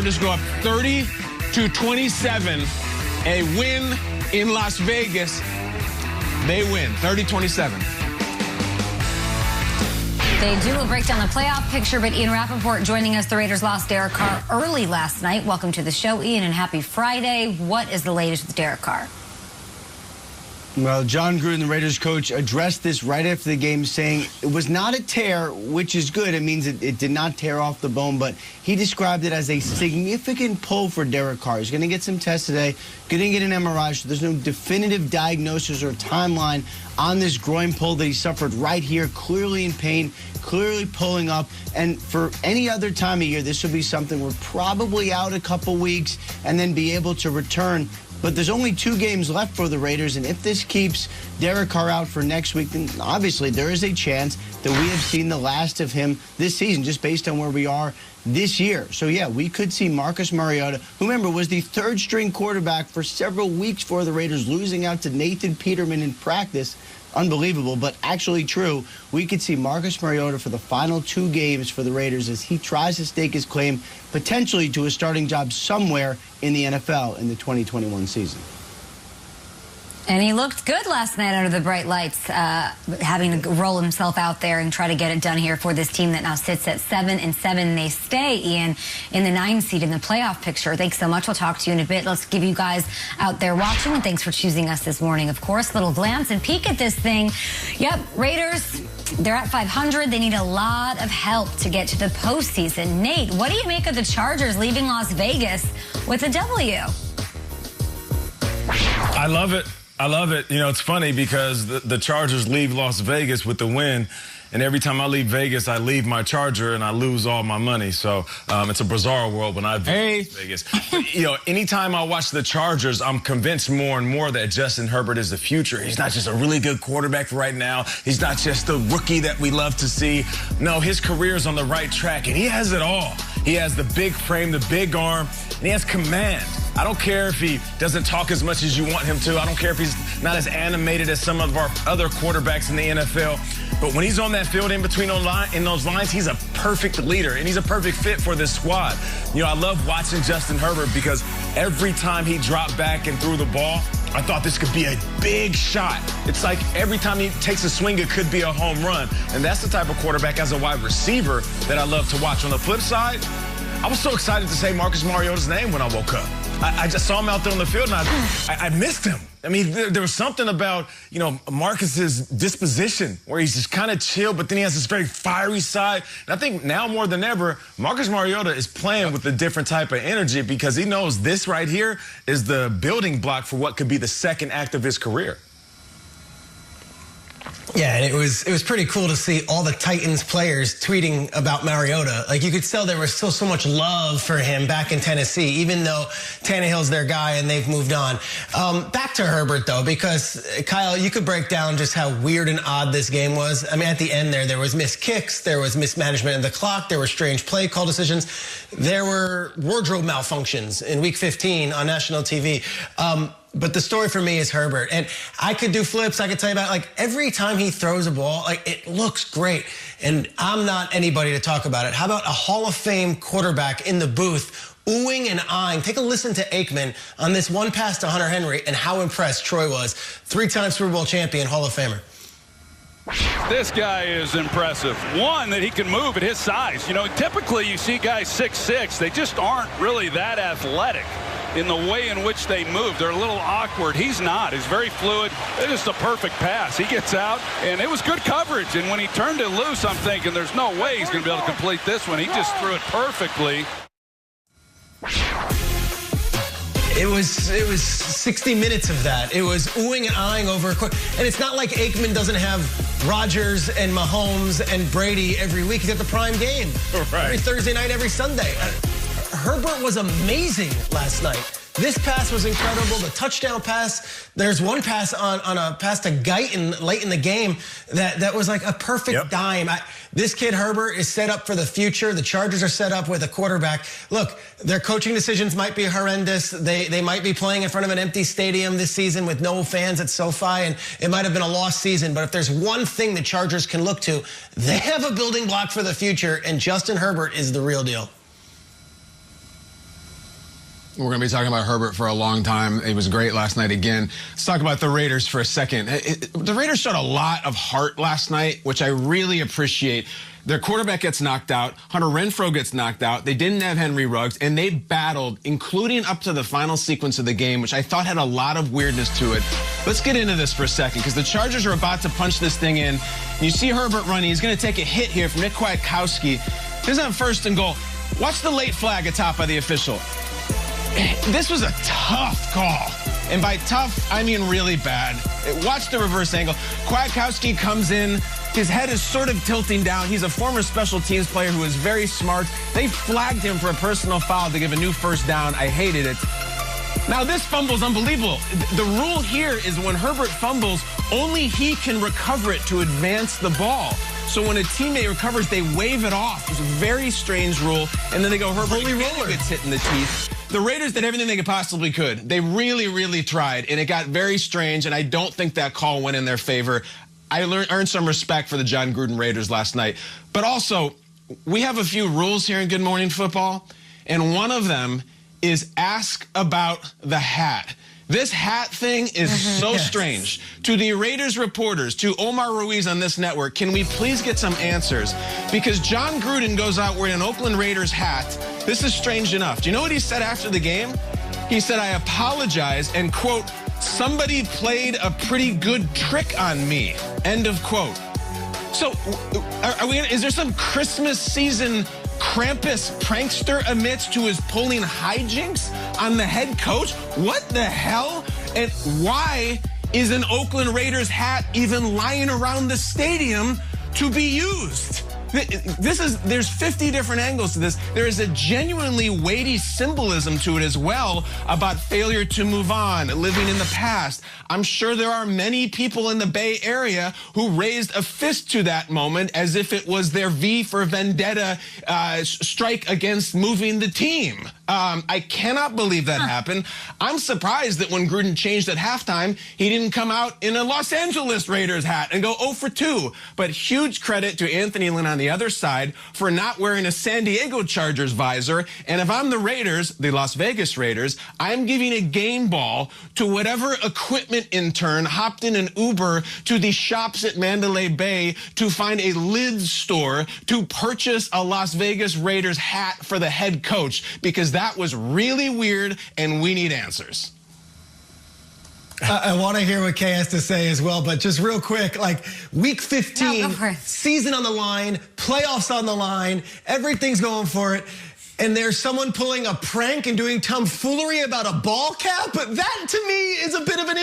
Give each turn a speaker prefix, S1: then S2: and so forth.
S1: Just go up 30-27. A win in Las Vegas. They win 30-27.
S2: They do. We'll break down the playoff picture, but Ian Rappaport joining us. The Raiders lost Derek Carr early last night. Welcome to the show, Ian, and happy Friday. What is the latest with Derek Carr?
S3: Well, John Gruden, the Raiders coach, addressed this right after the game, saying it was not a tear, which is good. It means it did not tear off the bone, but he described it as a significant pull for Derek Carr. He's going to get some tests today, going to get an MRI, so there's no definitive diagnosis or timeline on this groin pull that he suffered right here, clearly in pain, clearly pulling up. And for any other time of year, this will be something we're probably out a couple weeks and then be able to return. But there's only 2 games left for the Raiders, and if this keeps Derek Carr out for next week, then obviously there is a chance that we have seen the last of him this season, just based on where we are this year. So, yeah, we could see Marcus Mariota, who, remember, was the 3rd-string quarterback for several weeks for the Raiders, losing out to Nathan Peterman in practice. Unbelievable, but actually true. We could see Marcus Mariota for the final 2 games for the Raiders as he tries to stake his claim potentially to a starting job somewhere in the NFL in the 2021 season.
S2: And he looked good last night under the bright lights, having to roll himself out there and try to get it done here for this team that now sits at 7-7. They stay, Ian, in the 9 seed in the playoff picture. Thanks so much. We'll talk to you in a bit. Let's give you guys out there watching, and thanks for choosing us this morning. Of course, little glance and peek at this thing. Yep, Raiders, they're at 500. They need a lot of help to get to the postseason. Nate, what do you make of the Chargers leaving Las Vegas with a W?
S4: I love it. I love it. You know, it's funny because the Chargers leave Las Vegas with the win, and every time I leave Vegas, I leave my Charger and I lose all my money. So it's a bizarre world when I visit Vegas. But, you know, anytime I watch the Chargers, I'm convinced more and more that Justin Herbert is the future. He's not just a really good quarterback right now. He's not just the rookie that we love to see. No, his career is on the right track, and he has it all. He has the big frame, the big arm, and he has command. I don't care if he doesn't talk as much as you want him to. I don't care if he's not as animated as some of our other quarterbacks in the NFL. But when he's on that field in between those lines, he's a perfect leader, and he's a perfect fit for this squad. You know, I love watching Justin Herbert because every time he dropped back and threw the ball, I thought this could be a big shot. It's like every time he takes a swing, it could be a home run. And that's the type of quarterback as a wide receiver that I love to watch. On the flip side, I was so excited to say Marcus Mariota's name when I woke up. I just saw him out there on the field, and I missed him. I mean, there was something about, you know, Marcus's disposition where he's just kind of chill, but then he has this very fiery side. And I think now more than ever, Marcus Mariota is playing with a different type of energy because he knows this right here is the building block for what could be the second act of his career.
S5: Yeah, and it was pretty cool to see all the Titans players tweeting about Mariota. Like, you could tell there was still so much love for him back in Tennessee, even though Tannehill's their guy and they've moved on. Back to Herbert, though, because, Kyle, you could break down just how weird and odd this game was. I mean, at the end there was missed kicks, there was mismanagement of the clock, there were strange play call decisions, there were wardrobe malfunctions in Week 15 on national TV. But the story for me is Herbert. And I could do flips. I could tell you about, like, every time he throws a ball, like, it looks great. And I'm not anybody to talk about it. How about a Hall of Fame quarterback in the booth oohing and eyeing? Take a listen to Aikman on this one pass to Hunter Henry and how impressed Troy was. 3-time Super Bowl champion, Hall of Famer.
S6: This guy is impressive. One, that he can move at his size. You know, typically you see guys 6'6". They just aren't really that athletic in the way in which they move. They're a little awkward. He's not. He's very fluid. It's just a perfect pass. He gets out, and it was good coverage. And when he turned it loose, I'm thinking there's no way he's going to be able to complete this one. He just threw it perfectly.
S5: It was 60 minutes of that. It was oohing and eyeing over a quick. And it's not like Aikman doesn't have Rodgers and Mahomes and Brady every week. He's got the prime game. Right. Every Thursday night, every Sunday. Herbert was amazing last night. This pass was incredible. The touchdown pass. There's one pass on a pass to Guyton late in the game that was like a perfect dime. This kid Herbert is set up for the future. The Chargers are set up with a quarterback. Look, their coaching decisions might be horrendous. They might be playing in front of an empty stadium this season with no fans at SoFi, and it might have been a lost season. But if there's one thing the Chargers can look to, they have a building block for the future, and Justin Herbert is the real deal.
S1: We're going to be talking about Herbert for a long time. He was great last night again. Let's talk about the Raiders for a second. The Raiders showed a lot of heart last night, which I really appreciate. Their quarterback gets knocked out. Hunter Renfrow gets knocked out. They didn't have Henry Ruggs, and they battled, including up to the final sequence of the game, which I thought had a lot of weirdness to it. Let's get into this for a second, because the Chargers are about to punch this thing in. You see Herbert running. He's going to take a hit here from Nick Kwiatkowski. He's on 1st and goal. Watch the late flag atop by the official. This was a tough call. And by tough, I mean really bad. Watch the reverse angle. Kwiatkowski comes in. His head is sort of tilting down. He's a former special teams player who is very smart. They flagged him for a personal foul to give a new 1st down. I hated it. Now, this fumble is unbelievable. The rule here is when Herbert fumbles, only he can recover it to advance the ball. So when a teammate recovers, they wave it off. It's a very strange rule. And then they go, Herbert gets hit in the teeth. The Raiders did everything they could possibly could. They really, really tried. And it got very strange. And I don't think that call went in their favor. I earned some respect for the John Gruden Raiders last night. But also, we have a few rules here in Good Morning Football. And one of them is ask about the hat. This hat thing is so strange. To the Raiders reporters, to Omar Ruiz on this network, can we please get some answers? Because John Gruden goes out wearing an Oakland Raiders hat. This is strange enough. Do you know what he said after the game? He said, I apologize, and, quote, somebody played a pretty good trick on me, end of quote. So is there some Christmas season Krampus prankster amidst who is pulling hijinks on the head coach? What the hell? And why is an Oakland Raiders hat even lying around the stadium to be used? There's 50 different angles to this. There is a genuinely weighty symbolism to it as well about failure to move on, living in the past. I'm sure there are many people in the Bay Area who raised a fist to that moment as if it was their V for Vendetta strike against moving the team. I cannot believe that happened. I'm surprised that when Gruden changed at halftime, he didn't come out in a Los Angeles Raiders hat and go 0 for 2. But huge credit to Anthony Lynn on the other side for not wearing a San Diego Chargers visor. And if I'm the Raiders, the Las Vegas Raiders, I'm giving a game ball to whatever equipment intern hopped in an Uber to the shops at Mandalay Bay to find a lids store to purchase a Las Vegas Raiders hat for the head coach, because that was really weird and we need answers.
S5: I want to hear what Kay has to say as well, but just real quick, like week 15, season on the line, playoffs on the line, everything's going for it. And there's someone pulling a prank and doing tomfoolery about a ball cap. But that to me is a bit of an